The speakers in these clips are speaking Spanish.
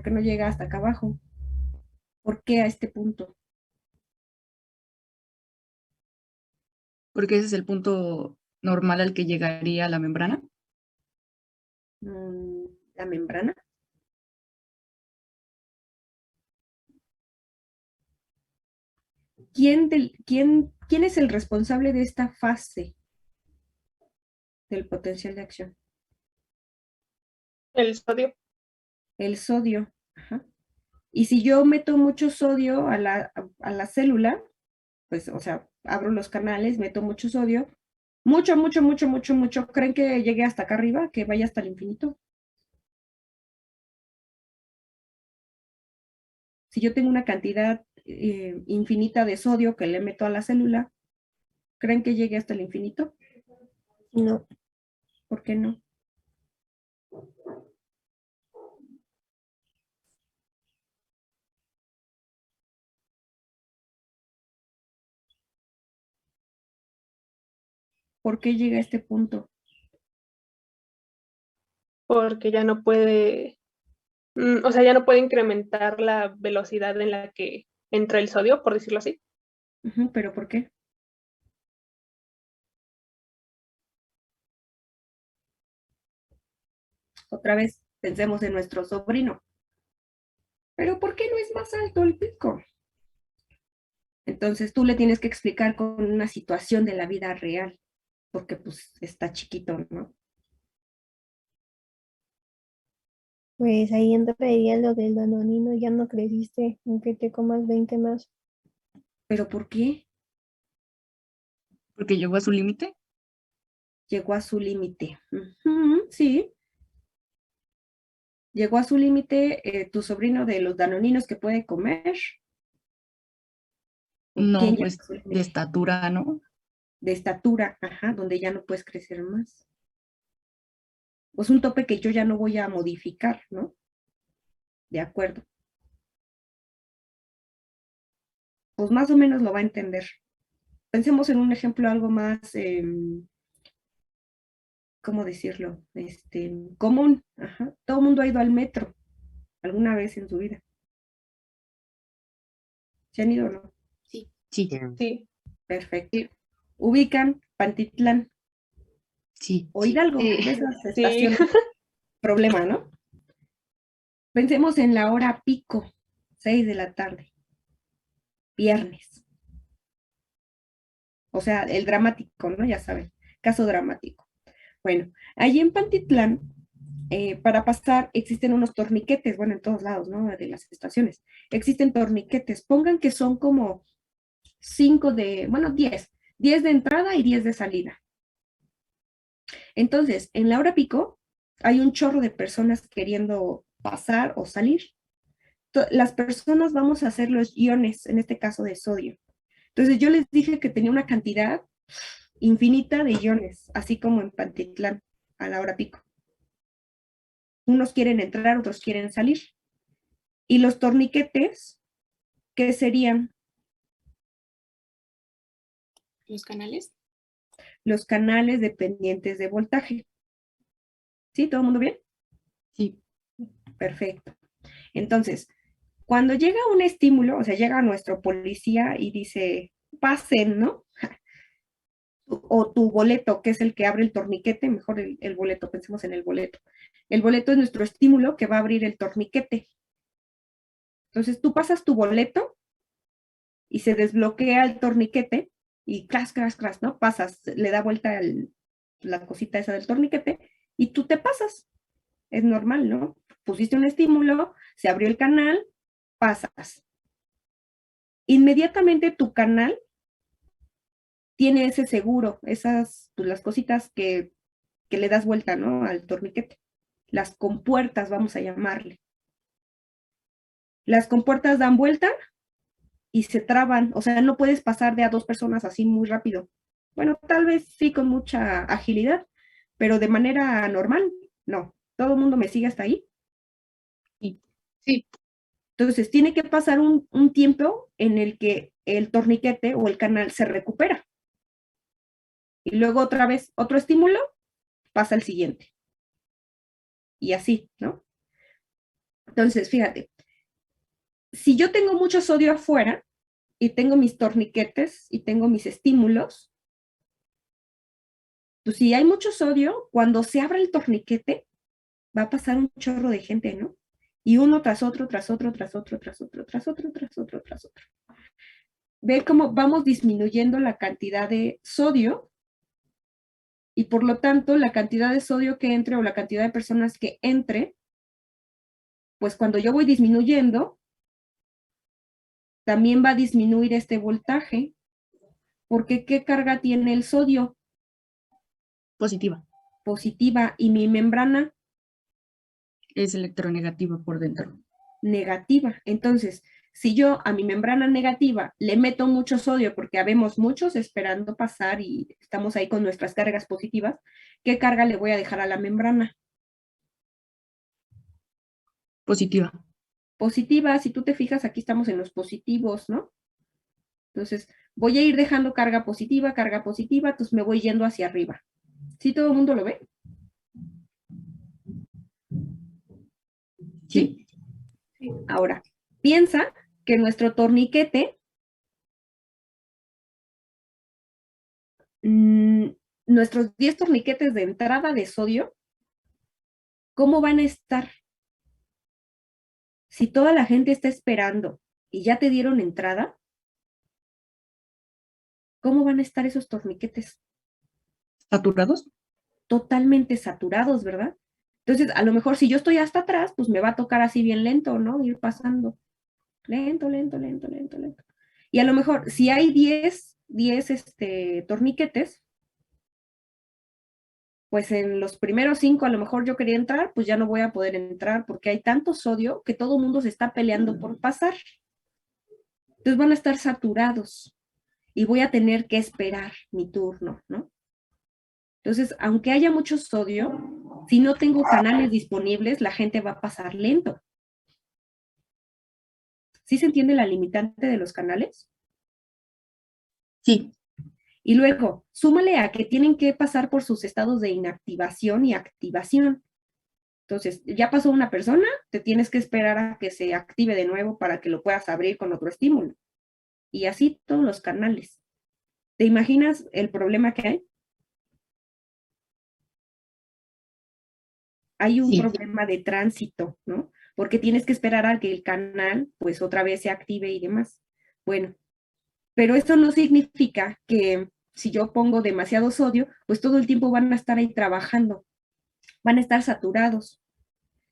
qué no llega hasta acá abajo? ¿Por qué a este punto? Porque ese es el punto normal al que llegaría la membrana. La membrana. ¿Quién es el responsable de esta fase del potencial de acción? El sodio. El sodio. Ajá. Y si yo meto mucho sodio a la célula, pues, o sea, abro los canales, meto mucho sodio, mucho, mucho, mucho, mucho, mucho, ¿creen que llegue hasta acá arriba, que vaya hasta el infinito? Si yo tengo una cantidad infinita de sodio que le meto a la célula, ¿creen que llegue hasta el infinito? No. ¿Por qué no? ¿Por qué llega a este punto? Porque ya no puede, o sea, ya no puede incrementar la velocidad en la que entra el sodio, por decirlo así. ¿Pero por qué? Otra vez, pensemos en nuestro sobrino. ¿Pero por qué no es más alto el pico? Entonces tú le tienes que explicar con una situación de la vida real, porque pues está chiquito, ¿no? Pues ahí entraría lo del danonino, ya no creciste, aunque te comas 20 más. ¿Pero por qué? Porque llegó a su límite. Llegó a su límite. Sí. Llegó a su límite tu sobrino de los danoninos que puede comer. ¿O No, quién llegó pues a su de límite? estatura, ¿no? De estatura, ajá, donde ya no puedes crecer más. Pues un tope que yo ya no voy a modificar, ¿no? De acuerdo. Pues más o menos lo va a entender. Pensemos en un ejemplo algo más, ¿cómo decirlo? Común. Ajá. Todo el mundo ha ido al metro alguna vez en su vida. ¿Se han ido o no? Sí. Sí. Perfecto. Ubican Pantitlán Sí. o Hidalgo, Sí. de esas Sí. estaciones. Problema, ¿no? Pensemos en la hora pico, 6 de la tarde, viernes. O sea, el dramático, ¿no? Ya saben, caso dramático. Bueno, allí en Pantitlán, para pasar existen unos torniquetes, bueno, en todos lados, ¿no? De las estaciones. Existen torniquetes. Pongan que son como 10 de entrada y 10 de salida. Entonces, en la hora pico hay un chorro de personas queriendo pasar o salir. Las personas vamos a hacer los iones, en este caso de sodio. Entonces yo les dije que tenía una cantidad infinita de iones, así como en Pantitlán, a la hora pico. Unos quieren entrar, otros quieren salir. Y los torniquetes, ¿qué serían? ¿Los canales? Los canales dependientes de voltaje. ¿Sí? ¿Todo el mundo bien? Sí. Perfecto. Entonces, cuando llega un estímulo, o sea, llega nuestro policía y dice, pasen, ¿no? O tu boleto, que es el que abre el torniquete, mejor el boleto, pensemos en el boleto. El boleto es nuestro estímulo que va a abrir el torniquete. Entonces tú pasas tu boleto y se desbloquea el torniquete y crash, crash, crash, ¿no? Pasas, le da vuelta la cosita esa del torniquete y tú te pasas. Es normal, ¿no? Pusiste un estímulo, se abrió el canal, pasas. Inmediatamente tu canal tiene ese seguro, esas, pues, las cositas que le das vuelta, ¿no? Al torniquete. Las compuertas, vamos a llamarle. Las compuertas dan vuelta y se traban, o sea, no puedes pasar de a dos personas así muy rápido. Bueno, tal vez sí con mucha agilidad, pero de manera normal, no. ¿Todo el mundo me sigue hasta ahí? Sí. Sí. Entonces, tiene que pasar un tiempo en el que el torniquete o el canal se recupera. Y luego otra vez, otro estímulo, pasa el siguiente. Y así, ¿no? Entonces, fíjate, si yo tengo mucho sodio afuera y tengo mis torniquetes y tengo mis estímulos, pues si hay mucho sodio, cuando se abra el torniquete, va a pasar un chorro de gente, ¿no? Y uno tras otro, tras otro, tras otro, tras otro, tras otro, tras otro, tras otro. Ve cómo vamos disminuyendo la cantidad de sodio y por lo tanto la cantidad de sodio que entre o la cantidad de personas que entre, pues cuando yo voy disminuyendo, también va a disminuir este voltaje, porque ¿qué carga tiene el sodio? Positiva. Positiva, y mi membrana Es electronegativa por dentro. negativa. Entonces, si yo a mi membrana negativa le meto mucho sodio, porque habemos muchos esperando pasar y estamos ahí con nuestras cargas positivas, ¿qué carga le voy a dejar a la membrana? Positiva. Positiva. Si tú te fijas, aquí estamos en los positivos, ¿no? Entonces, voy a ir dejando carga positiva, entonces me voy yendo hacia arriba. ¿Sí todo el mundo lo ve? ¿Sí? Sí. Ahora, piensa que nuestro torniquete, nuestros 10 torniquetes de entrada de sodio, ¿cómo van a estar? Si toda la gente está esperando y ya te dieron entrada, ¿cómo van a estar esos torniquetes? ¿Saturados? Totalmente saturados, ¿verdad? Entonces, a lo mejor si yo estoy hasta atrás, pues me va a tocar así bien lento, ¿no? Ir pasando. Lento, lento, lento, lento, lento. Y a lo mejor, si hay 10 torniquetes, pues en los primeros 5 a lo mejor yo quería entrar, pues ya no voy a poder entrar porque hay tanto sodio que todo el mundo se está peleando por pasar. Entonces van a estar saturados y voy a tener que esperar mi turno, ¿no? Entonces, aunque haya mucho sodio, si no tengo canales disponibles, la gente va a pasar lento. ¿Sí se entiende la limitante de los canales? Sí. Y luego, súmale a que tienen que pasar por sus estados de inactivación y activación. Entonces, ya pasó una persona, te tienes que esperar a que se active de nuevo para que lo puedas abrir con otro estímulo. Y así todos los canales. ¿Te imaginas el problema que hay? Hay un Sí. problema de tránsito, ¿no? Porque tienes que esperar a que el canal, pues otra vez se active y demás. Bueno, pero esto no significa que si yo pongo demasiado sodio, pues todo el tiempo van a estar ahí trabajando, van a estar saturados.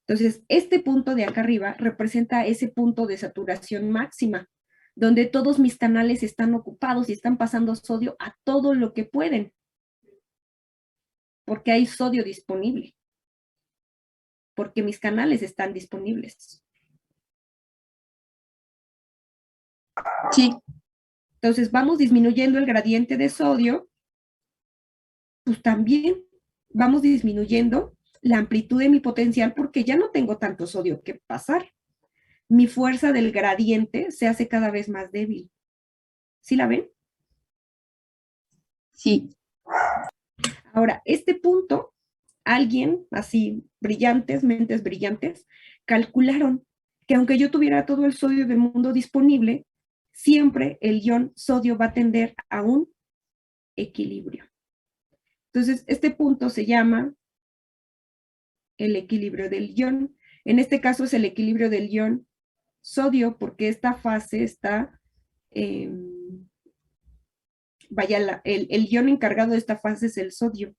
Entonces, este punto de acá arriba representa ese punto de saturación máxima, donde todos mis canales están ocupados y están pasando sodio a todo lo que pueden, porque hay sodio disponible, porque mis canales están disponibles. Sí. Entonces, vamos disminuyendo el gradiente de sodio, pues también vamos disminuyendo la amplitud de mi potencial porque ya no tengo tanto sodio que pasar. Mi fuerza del gradiente se hace cada vez más débil. ¿Sí la ven? Sí. Ahora, este punto, alguien así, mentes brillantes, calcularon que aunque yo tuviera todo el sodio del mundo disponible, siempre el ion sodio va a tender a un equilibrio. Entonces, este punto se llama el equilibrio del ion. En este caso es el equilibrio del ion sodio, porque esta fase está, vaya, el ion encargado de esta fase es el sodio.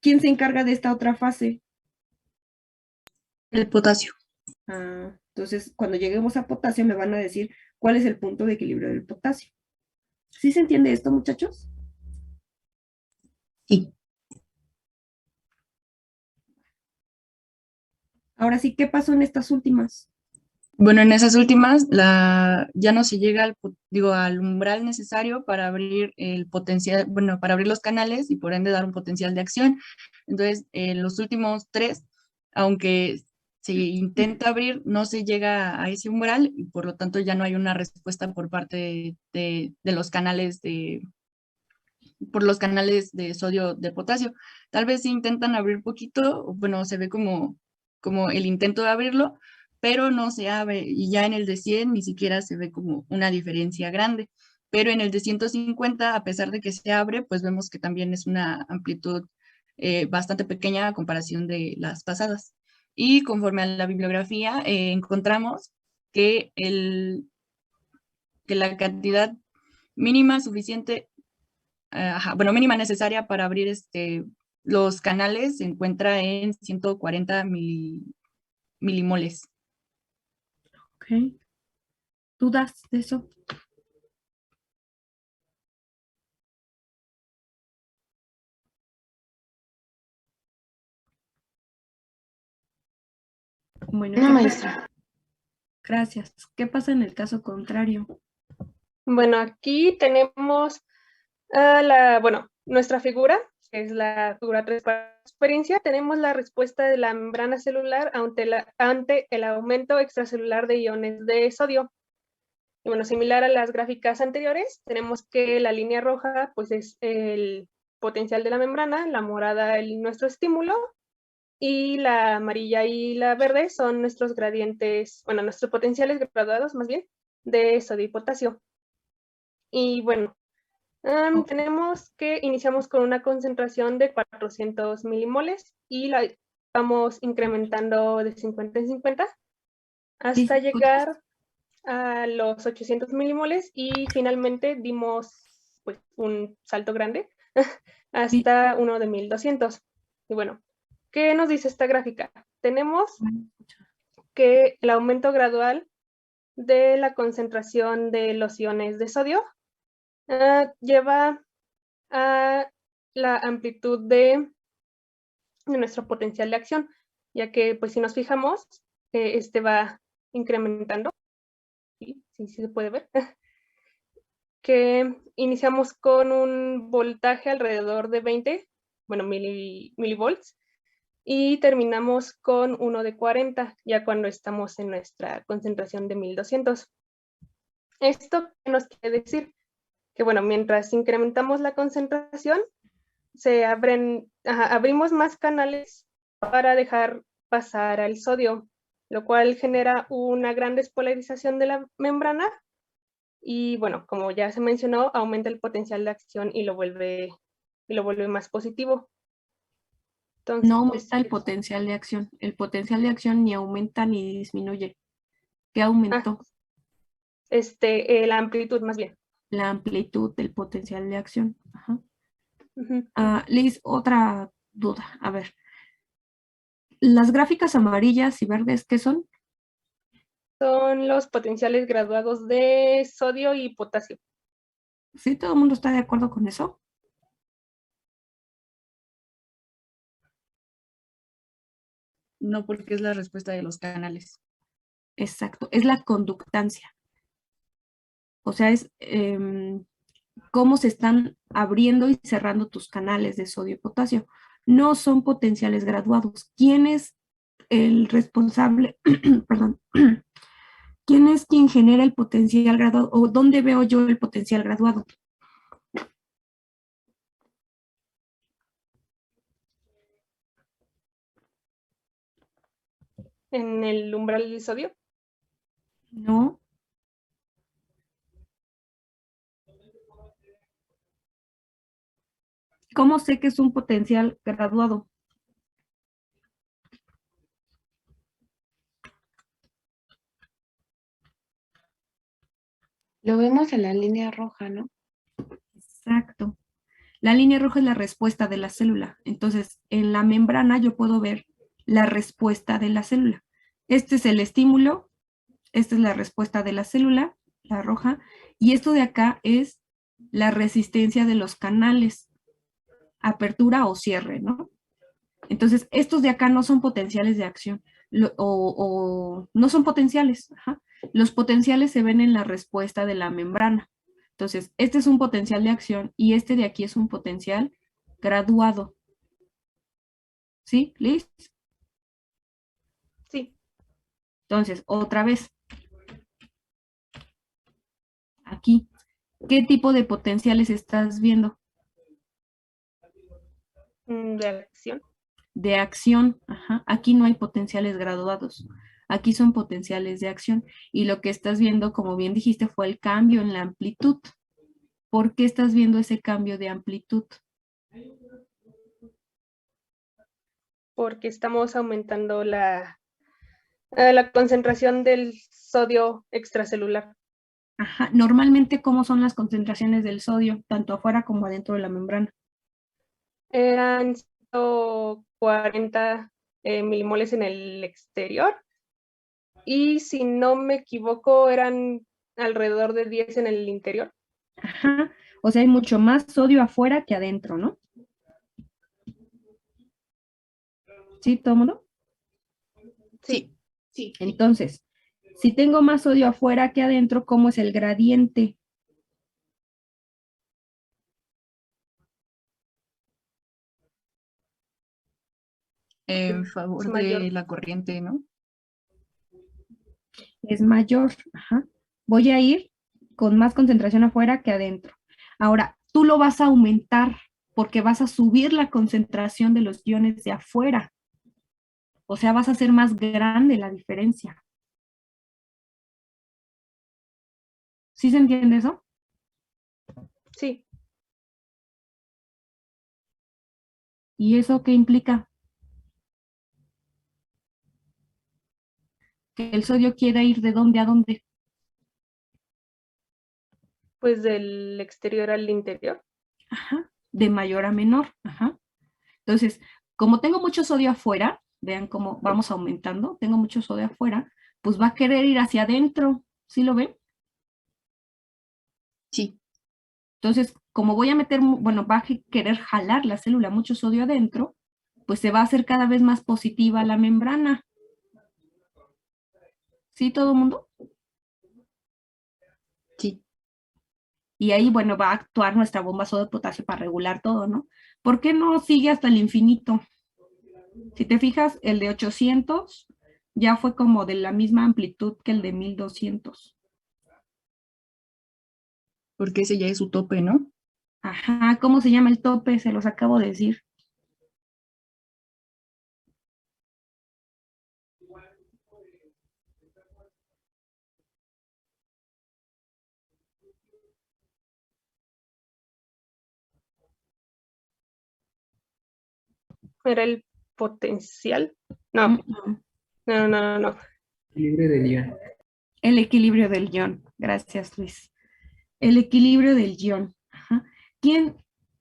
¿Quién se encarga de esta otra fase? El potasio. Entonces, cuando lleguemos a potasio me van a decir cuál es el punto de equilibrio del potasio. ¿Sí se entiende esto, muchachos? Sí. Ahora sí, ¿qué pasó en estas últimas? Bueno, en esas últimas ya no se llega al umbral necesario para abrir el potencial, bueno, para abrir los canales y por ende dar un potencial de acción. Entonces, en los últimos 3, aunque se intenta abrir, no se llega a ese umbral y por lo tanto ya no hay una respuesta por parte de los canales por los canales de sodio de potasio. Tal vez si intentan abrir poquito, bueno, se ve como como el intento de abrirlo, pero no se abre. Y ya en el de 100 ni siquiera se ve como una diferencia grande. Pero en el de 150, a pesar de que se abre, pues vemos que también es una amplitud bastante pequeña a comparación de las pasadas. Y conforme a la bibliografía, encontramos que, que la cantidad mínima suficiente, bueno, mínima necesaria para abrir los canales se encuentra en 140 milimoles. Ok. ¿Dudas de eso? Bueno, No, ¿qué pasa? maestra. Gracias. ¿Qué pasa en el caso contrario? Bueno, aquí tenemos nuestra figura, que es la figura 3 para experiencia. Tenemos la respuesta de la membrana celular ante el aumento extracelular de iones de sodio. Y bueno, similar a las gráficas anteriores, tenemos que la línea roja pues es el potencial de la membrana, la morada nuestro estímulo, y la amarilla y la verde son nuestros gradientes, bueno, nuestros potenciales graduados más bien, de sodio y potasio. Y bueno, tenemos que iniciamos con una concentración de 400 milimoles y la vamos incrementando de 50 en 50 hasta llegar a los 800 milimoles y finalmente dimos pues un salto grande hasta uno de 1200. Y bueno, ¿qué nos dice esta gráfica? Tenemos que el aumento gradual de la concentración de los iones de sodio lleva a la amplitud de nuestro potencial de acción, ya que pues si nos fijamos, este va incrementando, sí se puede ver, que iniciamos con un voltaje alrededor de 20, bueno, milivolts, y terminamos con uno de 40, ya cuando estamos en nuestra concentración de 1200. ¿Esto qué nos quiere decir? Que bueno, mientras incrementamos la concentración, abrimos más canales para dejar pasar al sodio, lo cual genera una gran despolarización de la membrana y bueno, como ya se mencionó, aumenta el potencial de acción y lo vuelve más positivo. Entonces, No aumenta el potencial de acción. El potencial de acción ni aumenta ni disminuye. ¿Qué aumentó? La amplitud más bien. La amplitud del potencial de acción. Ajá. Uh-huh. Liz, otra duda. A ver, las gráficas amarillas y verdes, ¿qué son? Son los potenciales graduados de sodio y potasio. ¿Sí? ¿Todo el mundo está de acuerdo con eso? No, porque es la respuesta de los canales. Exacto, es la conductancia. O sea, es cómo se están abriendo y cerrando tus canales de sodio y potasio. No son potenciales graduados. ¿Quién es el responsable? Perdón. ¿Quién es quien genera el potencial graduado? ¿O dónde veo yo el potencial graduado? ¿En el umbral del sodio? No. ¿Cómo sé que es un potencial graduado? Lo vemos en la línea roja, ¿no? Exacto. La línea roja es la respuesta de la célula. Entonces, en la membrana yo puedo ver la respuesta de la célula. Este es el estímulo, esta es la respuesta de la célula, la roja, y esto de acá es la resistencia de los canales, apertura o cierre, ¿no? Entonces, estos de acá no son potenciales de acción, o no son potenciales. Ajá. Los potenciales se ven en la respuesta de la membrana. Entonces, este es un potencial de acción y este de aquí es un potencial graduado. ¿Sí, Liz? Sí. Entonces, otra vez. Aquí. ¿Qué tipo de potenciales estás viendo? De acción. de acción. Ajá. Aquí no hay potenciales graduados. Aquí son potenciales de acción. Y lo que estás viendo, como bien dijiste, fue el cambio en la amplitud. ¿Por qué estás viendo ese cambio de amplitud? Porque estamos aumentando la concentración del sodio extracelular. Ajá. Normalmente, ¿cómo son las concentraciones del sodio, tanto afuera como adentro de la membrana? Eran 140 milimoles en el exterior y si no me equivoco eran alrededor de 10 en el interior. Ajá. O sea, hay mucho más sodio afuera que adentro, ¿no? ¿Sí, todo mundo? Sí, Sí. Entonces, si tengo más sodio afuera que adentro, ¿cómo es el gradiente? En es favor mayor. de la corriente, ¿no? Es mayor. Ajá. Voy a ir con más concentración afuera que adentro. Ahora, tú lo vas a aumentar porque vas a subir la concentración de los iones de afuera. O sea, vas a hacer más grande la diferencia. ¿Sí se entiende eso? Sí, ¿Y eso qué implica? Que el sodio quiera ir de dónde a dónde. pues del exterior al interior. Ajá. De mayor a menor. Ajá. Entonces, como tengo mucho sodio afuera, vean cómo vamos aumentando, tengo mucho sodio afuera, pues va a querer ir hacia adentro. ¿Sí lo ven? Sí. Entonces, como voy a meter, bueno, va a querer jalar la célula mucho sodio adentro, pues se va a hacer cada vez más positiva la membrana. ¿Sí, todo el mundo? Sí. Y ahí, bueno, va a actuar nuestra bomba sodio de potasio para regular todo, ¿no? ¿Por qué no sigue hasta el infinito? Si te fijas, el de 800 ya fue como de la misma amplitud que el de 1200. Porque ese ya es su tope, ¿no? Ajá, ¿cómo se llama el tope? Se los acabo de decir. Era el potencial. No, Mm. no. Equilibrio del ion. El equilibrio del ion. Gracias, Luis. El equilibrio del ion. Ajá. ¿Quién,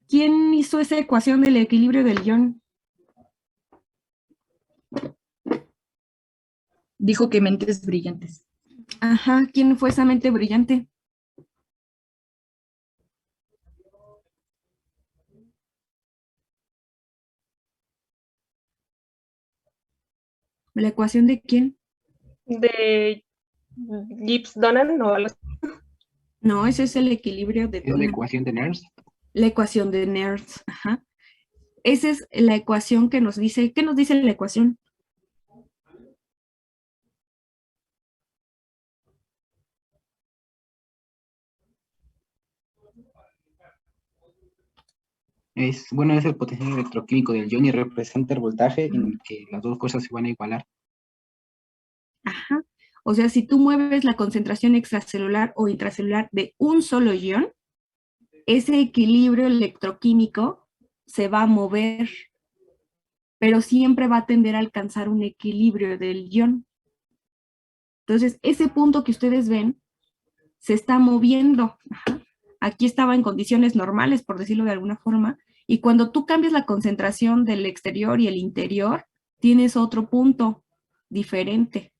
¿Quién hizo esa ecuación del equilibrio del ion? Dijo que mentes brillantes. Ajá, ¿quién fue esa mente brillante? ¿La ecuación de quién? De Gibbs Donan o algo así. No, ese es el equilibrio de Es la Donan. ecuación de Nernst. La ecuación de Nernst. Ajá. Esa es la ecuación que nos dice, ¿qué nos dice la ecuación? Es el potencial electroquímico del ion y representa el voltaje en que las dos fuerzas se van a igualar. Ajá. O sea, si tú mueves la concentración extracelular o intracelular de un solo ion, ese equilibrio electroquímico se va a mover, pero siempre va a tender a alcanzar un equilibrio del ion. Entonces, ese punto que ustedes ven se está moviendo. Ajá. Aquí estaba en condiciones normales, por decirlo de alguna forma, y cuando tú cambias la concentración del exterior y el interior, tienes otro punto diferente,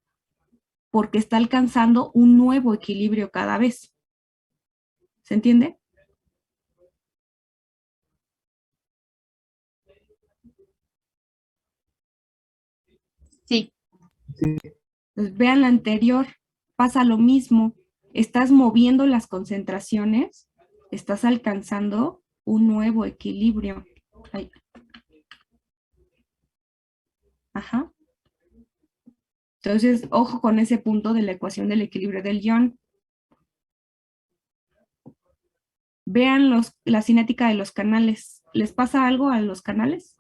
porque está alcanzando un nuevo equilibrio cada vez. ¿Se entiende? Sí. Pues vean la anterior, pasa lo mismo. Estás moviendo las concentraciones, estás alcanzando un nuevo equilibrio. Ay. Ajá. Entonces, ojo con ese punto de la ecuación del equilibrio del ion. Vean la cinética de los canales. ¿Les pasa algo a los canales?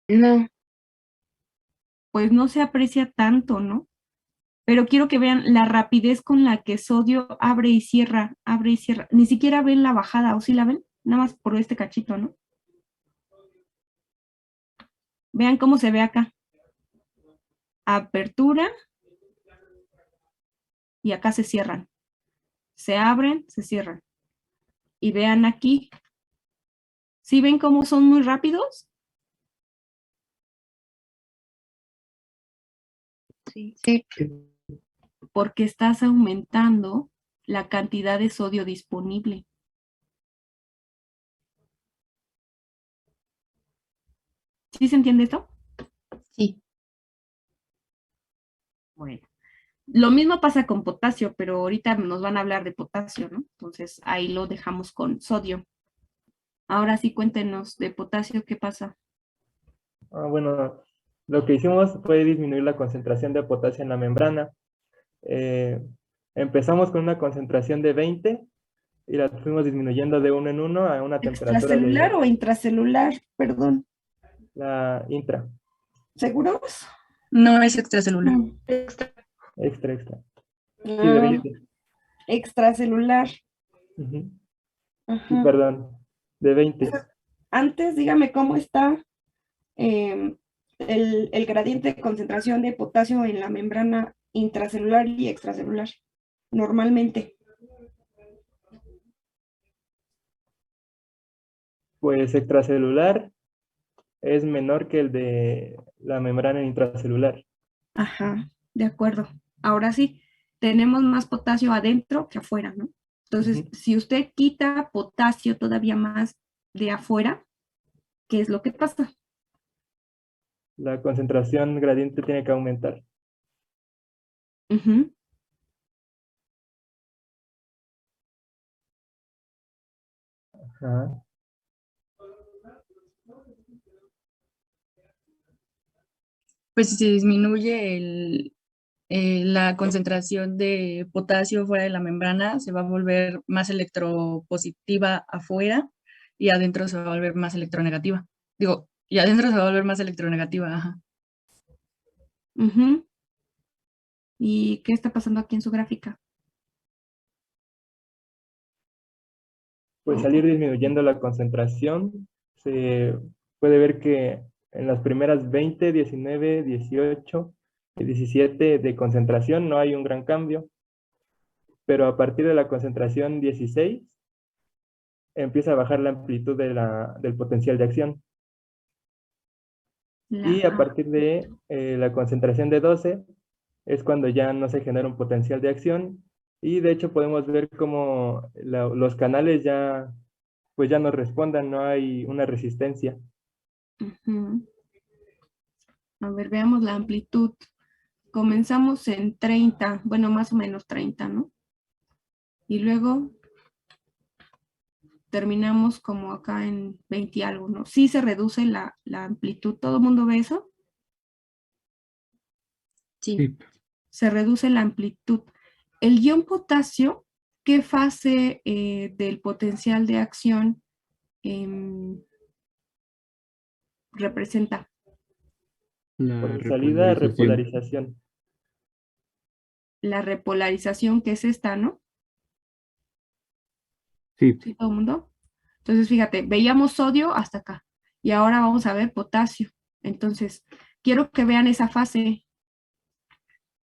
No, Pues no se aprecia tanto, ¿no? Pero quiero que vean la rapidez con la que sodio abre y cierra, abre y cierra. Ni siquiera ven la bajada, ¿o sí la ven? Nada más por este cachito, ¿no? Vean cómo se ve acá. Apertura y acá se cierran. Se abren, se cierran. Y vean aquí. ¿Sí ven cómo son muy rápidos? sí. Porque estás aumentando la cantidad de sodio disponible. ¿Sí se entiende esto? Sí. Bueno. Lo mismo pasa con potasio, pero ahorita nos van a hablar de potasio, ¿no? Entonces ahí lo dejamos con sodio. Ahora sí cuéntenos de potasio, ¿qué pasa? Bueno, lo que hicimos fue disminuir la concentración de potasio en la membrana. Eh, Empezamos con una concentración de 20 y la fuimos disminuyendo de uno en uno a una temperatura ¿Extracelular de o intracelular? Perdón. la intra, ¿Seguros? No es extracelular. Extra. extra. Sí, de Ah, 20. extracelular. Ujú. Sí, Ajá. perdón, de 20. Antes, dígame cómo está el gradiente de concentración de potasio en la membrana intracelular y extracelular, normalmente. Pues extracelular es menor que el de la membrana intracelular. Ajá, de acuerdo. Ahora sí, tenemos más potasio adentro que afuera, ¿no? Entonces, Ujú. si usted quita potasio todavía más de afuera, ¿qué es lo que pasa? La concentración gradiente tiene que aumentar. Ujú. Ajá. Pues si se disminuye la concentración de potasio fuera de la membrana, se va a volver más electropositiva afuera y adentro se va a volver más electronegativa. Digo, y adentro se va a volver más electronegativa, ajá. Ujú. ¿Y qué está pasando aquí en su gráfica? Pues al ir disminuyendo la concentración, se puede ver que en las primeras 20, 19, 18 y 17 de concentración no hay un gran cambio, pero a partir de la concentración 16 empieza a bajar la amplitud del potencial de acción. Y a partir de la concentración de 12 es cuando ya no se genera un potencial de acción y de hecho podemos ver cómo los canales ya pues ya no respondan, no hay una resistencia. Ujú. A ver, veamos la amplitud. Comenzamos en 30, bueno, más o menos 30, ¿no? Y luego terminamos como acá en 20 y algo, ¿no? Sí se reduce la amplitud. ¿Todo el mundo ve eso? Sí. Sí. Se reduce la amplitud. El ion potasio, ¿qué fase del potencial de acción representa? La Por salida, repolarización. repolarización. La repolarización, que es esta, ¿no? Sí. ¿Sí, todo el mundo? Entonces, fíjate, veíamos sodio hasta acá y ahora vamos a ver potasio. Entonces, quiero que vean esa fase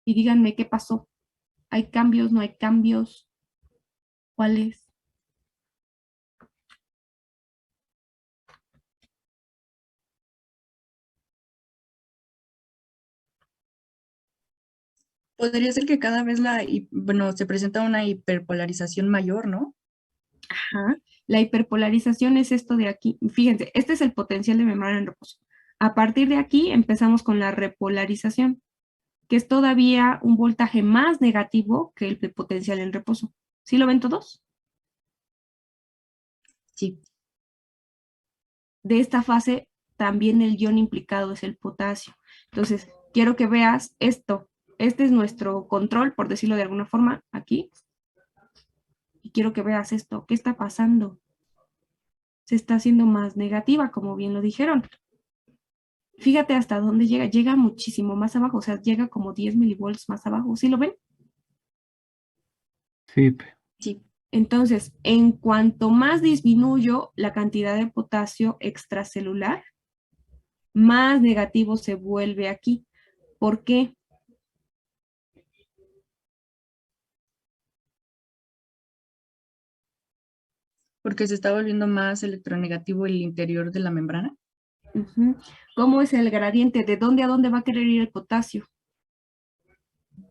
y díganme qué pasó. ¿Hay cambios? ¿No hay cambios? ¿Cuáles? Podría ser que cada vez bueno, se presenta una hiperpolarización mayor, ¿no? Ajá. La hiperpolarización es esto de aquí. Fíjense, este es el potencial de membrana en reposo. A partir de aquí empezamos con la repolarización, que es todavía un voltaje más negativo que el potencial en reposo. ¿Sí lo ven todos? Sí. De esta fase también el ion implicado es el potasio. Entonces, quiero que veas esto. Este es nuestro control, por decirlo de alguna forma, aquí. Y quiero que veas esto. ¿Qué está pasando? Se está haciendo más negativa, como bien lo dijeron. Fíjate hasta dónde llega. Llega muchísimo más abajo, o sea, llega como 10 milivolts más abajo. ¿Sí lo ven? Sí. Sí, Entonces, en cuanto más disminuyo la cantidad de potasio extracelular, más negativo se vuelve aquí. ¿Por qué? porque se está volviendo más electronegativo el interior de la membrana. Ujú. ¿Cómo es el gradiente? ¿De dónde a dónde va a querer ir el potasio?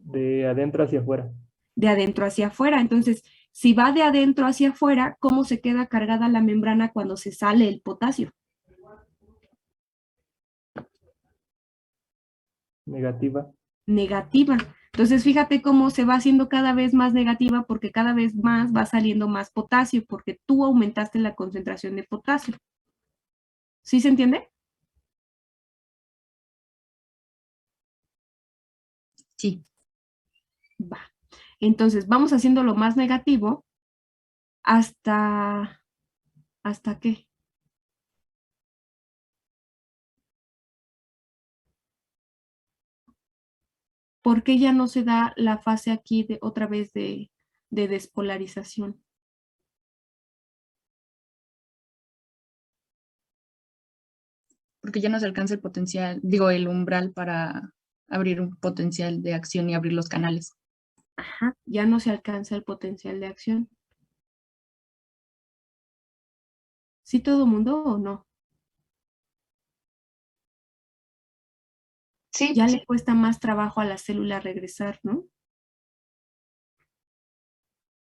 De adentro hacia afuera. De adentro hacia afuera. Entonces, si va de adentro hacia afuera, ¿cómo se queda cargada la membrana cuando se sale el potasio? Negativa. Negativa. Entonces, fíjate cómo se va haciendo cada vez más negativa porque cada vez más va saliendo más potasio porque tú aumentaste la concentración de potasio. ¿Sí se entiende? Sí, Va. Entonces, vamos haciendo lo más negativo hasta... ¿Hasta qué? ¿Por qué ya no se da la fase aquí de otra vez de despolarización? porque ya no se alcanza el potencial, digo, el umbral para abrir un potencial de acción y abrir los canales. Ajá, ya no se alcanza el potencial de acción. ¿Sí todo mundo o no? Sí, Ya le cuesta más trabajo a la célula regresar, ¿no?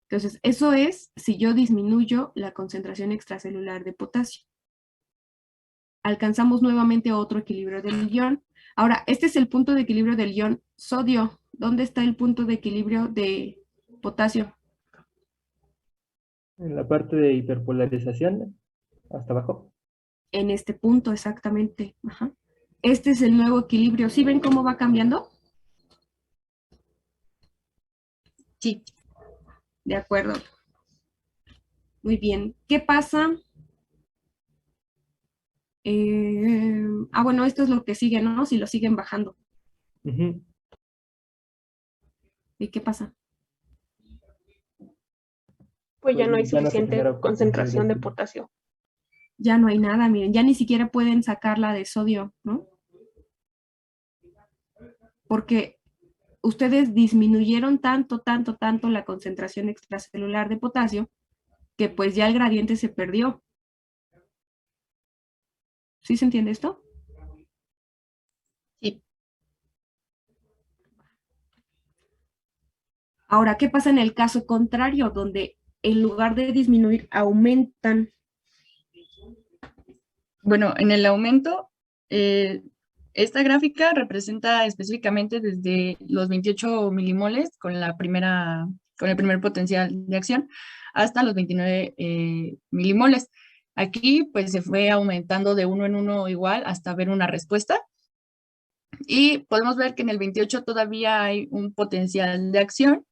Entonces, eso es si yo disminuyo la concentración extracelular de potasio. Alcanzamos nuevamente otro equilibrio del ion. Ahora, este es el punto de equilibrio del ion sodio. ¿Dónde está el punto de equilibrio de potasio? En la parte de hiperpolarización, hasta abajo. En este punto exactamente. Ajá. Este es el nuevo equilibrio. ¿Sí ven cómo va cambiando? Sí, De acuerdo. Muy bien. ¿Qué pasa? Bueno, esto es lo que sigue, ¿no? Si lo siguen bajando. Ujú. ¿Y qué pasa? Pues ya Pues no hay ya no se suficiente genera potencial de concentración de acción. potasio. Ya no hay nada, miren, ya ni siquiera pueden sacarla de sodio, ¿no? Porque ustedes disminuyeron tanto la concentración extracelular de potasio que pues ya el gradiente se perdió. ¿Sí se entiende esto? sí. Ahora, ¿qué pasa en el caso contrario, donde en lugar de disminuir, aumentan? Bueno, en el aumento, esta gráfica representa específicamente desde los 28 milimoles con el primer potencial de acción hasta los 29 milimoles. Aquí pues se fue aumentando de uno en uno igual hasta ver una respuesta. Y podemos ver que en el 28 todavía hay un potencial de acción,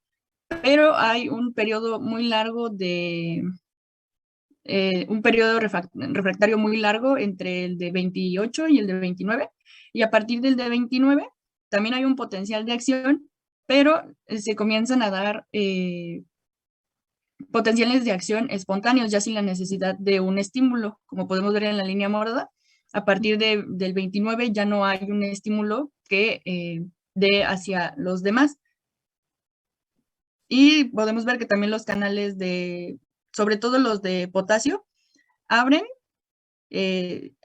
pero hay un periodo muy largo un periodo refractario muy largo entre el de 28 y el de 29, y a partir del de 29 también hay un potencial de acción, pero se comienzan a dar potenciales de acción espontáneos, ya sin la necesidad de un estímulo, como podemos ver en la línea morada. A partir del 29 ya no hay un estímulo que dé hacia los demás. Y podemos ver que también los canales sobre todo los de potasio, abren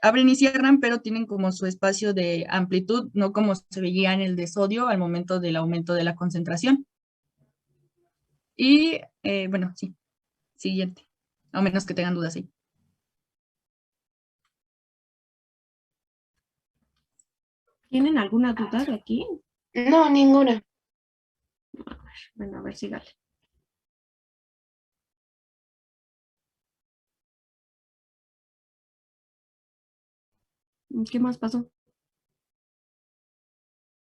abren y cierran, pero tienen como su espacio de amplitud, no como se veía en el de sodio al momento del aumento de la concentración. Y bueno, sí, siguiente, a menos que tengan dudas ahí. ¿Tienen alguna duda de aquí? no, ninguna. Bueno, a ver, sígale. ¿Qué más pasó?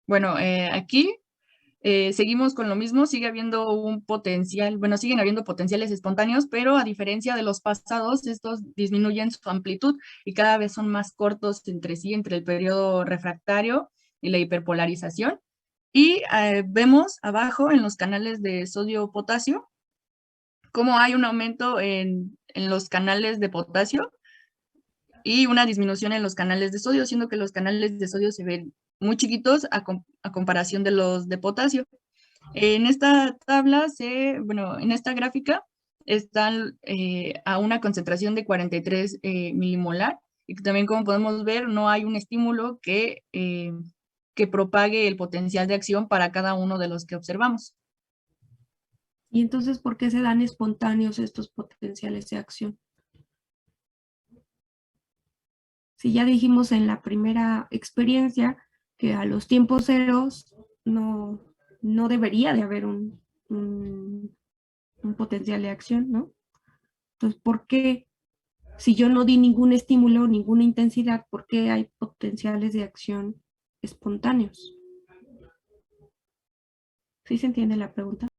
Bueno, aquí seguimos con lo mismo, sigue habiendo un potencial, bueno, siguen habiendo potenciales espontáneos, pero a diferencia de los pasados, estos disminuyen su amplitud y cada vez son más cortos entre sí, entre el periodo refractario y la hiperpolarización. Y vemos abajo en los canales de sodio-potasio cómo hay un aumento en los canales de potasio y una disminución en los canales de sodio, siendo que los canales de sodio se ven muy chiquitos a comparación de los de potasio. En esta tabla, bueno, en esta gráfica están a una concentración de 43 milimolar y también, como podemos ver, no hay un estímulo que propague el potencial de acción para cada uno de los que observamos. Y entonces, ¿por qué se dan espontáneos estos potenciales de acción? Si ya dijimos en la primera experiencia que a los tiempos ceros no debería de haber un potencial de acción, ¿no? Entonces, ¿por qué, si yo no di ningún estímulo, ninguna intensidad, por qué hay potenciales de acción espontáneos? ¿Sí se entiende la pregunta?